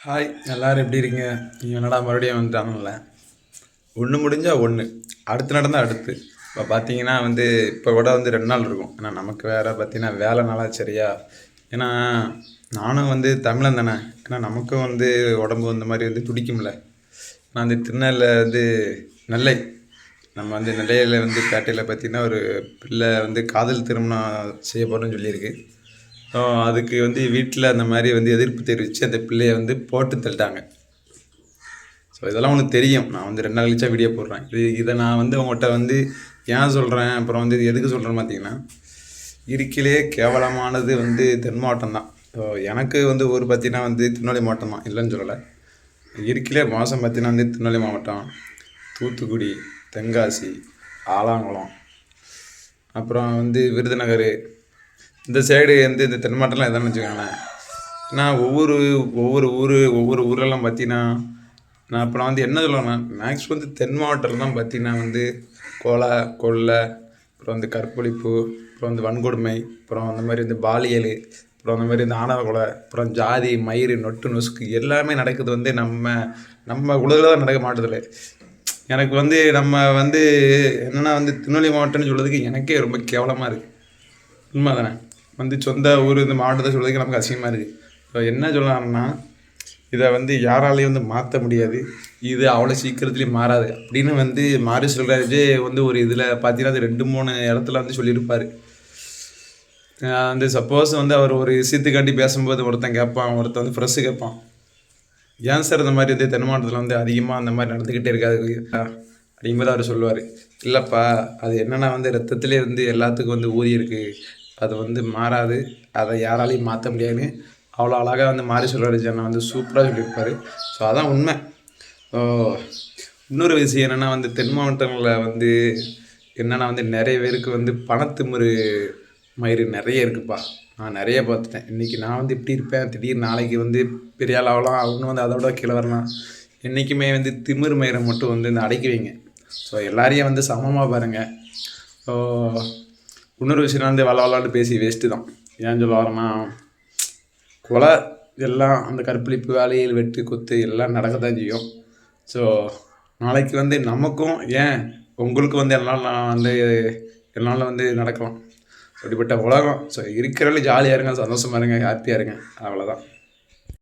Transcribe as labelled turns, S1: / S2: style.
S1: Hi, எல்லோரும் எப்படி இருக்கீங்க? நீங்கள் என்னடா மறுபடியும் வந்துட்டாங்கல்ல. ஒன்று முடிஞ்சால் ஒன்று, அடுத்து நடந்தால் அடுத்து. இப்போ பார்த்தீங்கன்னா இப்போ கூட 2 நாள் இருக்கும். ஏன்னா நமக்கு வேறு பார்த்தீங்கன்னா வேலை நாளாக சரியா. ஏன்னா நானும் தமிழன் தானே. ஏன்னா நமக்கும் உடம்பு மாதிரி துடிக்கும்ல. நான் திருநெல்வேலியில் நெல்லை, நம்ம நெல்லையில் பேட்டையில் பார்த்திங்கன்னா ஒரு பிள்ளை காதல் திருமணம் செய்ய போகிறோன்னு சொல்லியிருக்கு. அதுக்கு வீட்டில் அந்த மாதிரி எதிர்ப்பு தெரிவித்து அந்த பிள்ளையை போட்டு தள்ளிட்டாங்க. ஸோ இதெல்லாம் உனக்கு தெரியும். நான் 2 நாள் கழிச்சா வீடியோ போடுறேன். இதை நான் உங்கள்கிட்ட ஏன் சொல்கிறேன், அப்புறம் இது எதுக்கு சொல்கிறேன்னு பார்த்தீங்கன்னா, இருக்கிலே கேவலமானது தென் மாவட்டம் தான். ஸோ எனக்கு ஒரு பார்த்தீங்கன்னா திருநெல்வேலி மாவட்டம் தான், இல்லைன்னு சொல்லலை. இருக்கிலே மோசம் பார்த்தீங்கன்னா திருநெல்வேலி மாவட்டம், தூத்துக்குடி, தென்காசி, ஆலாங்குளம், அப்புறம் விருதுநகர், இந்த சைடு இந்த தென் மாவட்டம்லாம் எதான்னு வச்சுக்கோங்களேன். நான் ஒவ்வொரு ஊரெல்லாம் பார்த்தீங்கன்னா, நான் இப்போ நான் என்ன சொல்லணும்னா, மேக்ஸ் தென் மாவட்டத்தில் தான் பார்த்தீங்கன்னா கொலை, அப்புறம் கற்பழிப்பு, அப்புறம் வன்கொடுமை, அப்புறம் அந்த மாதிரி பாலியல், அப்புறம் அந்த மாதிரி ஆணவ கொலை, அப்புறம் ஜாதி மயிறு நொட்டு நொசுக்கு எல்லாமே நடக்குது நம்ம உலகில் தான் நடக்க மாட்டதில்லை. எனக்கு நம்ம என்னென்னா திருநெல்வேலி மாவட்டம்னு சொல்கிறதுக்கு எனக்கே ரொம்ப கேவலமாக இருக்குது. உண்மை தானே. சொந்த ஊர் இந்த மாவட்டத்தை சொல்கிறதுக்கு நமக்கு அசிங்கமாக இருக்குது. இப்போ என்ன சொல்லலாம்னா, இதை யாராலையும் மாற்ற முடியாது, இது அவ்வளோ சீக்கிரத்துலேயும் மாறாது அப்படின்னு மாரி செல்வராஜே ஒரு இதில் பார்த்தீங்கன்னா அது 2-3 இடத்துல சொல்லியிருப்பார். சப்போஸ் அவர் ஒரு விஷயத்துக்காண்டி பேசும்போது ஒருத்தன் கேட்பான், ஒருத்தன் ஃப்ரெஷ்ஷு கேட்பான், ஏன் சார் இந்த மாதிரி தென் மாவட்டத்தில் அதிகமாக அந்த மாதிரி நடந்துக்கிட்டே இருக்காது அப்படிங்கும்போது அவர் சொல்லுவார், இல்லைப்பா அது என்னென்னா ரத்தத்திலே எல்லாத்துக்கும் ஊறி இருக்குது, அது மாறாது, அதை யாராலையும் மாற்ற முடியாதுன்னு அவ்வளோ அழகாக மாரி செல்வராஜ் அண்ணன் சூப்பராக சொல்லியிருப்பார். ஸோ அதான் உண்மை. இன்னொரு விஷயம் என்னென்னா தென் மாவட்டங்களில் என்னென்னா நிறைய பேருக்கு பணத்திமிரு மயிறு நிறைய இருக்குதுப்பா. நான் நிறைய பார்த்துட்டேன். இன்றைக்கி நான் இப்படி இருப்பேன், திடீர்னு நாளைக்கு பெரிய ஆள் ஆகலாம், அவங்க அதோட கீழே வரலாம். என்றைக்குமே திமிரு மயிரை மட்டும் இந்த அடக்கி வைங்க. ஸோ எல்லாரையும் சமமாக பாருங்கள். ஸோ இன்னொரு விஷயம் விளாண்டு பேசி வேஸ்ட்டு தான். ஏன் சொல்ல வரேன்னா, கொலை எல்லாம் அந்த கற்பழிப்பு வேலையில் வெட்டு குத்து எல்லாம் நடக்க தான் செய்யும். ஸோ நாளைக்கு நமக்கும் ஏன் உங்களுக்கு என்னால் நடக்கலாம். அப்படிப்பட்ட உலகம். ஸோ இருக்கிறவங்களே ஜாலியாக இருங்க, சந்தோஷமாக இருங்க, ஹாப்பியாக இருங்க, அவ்வளோதான்.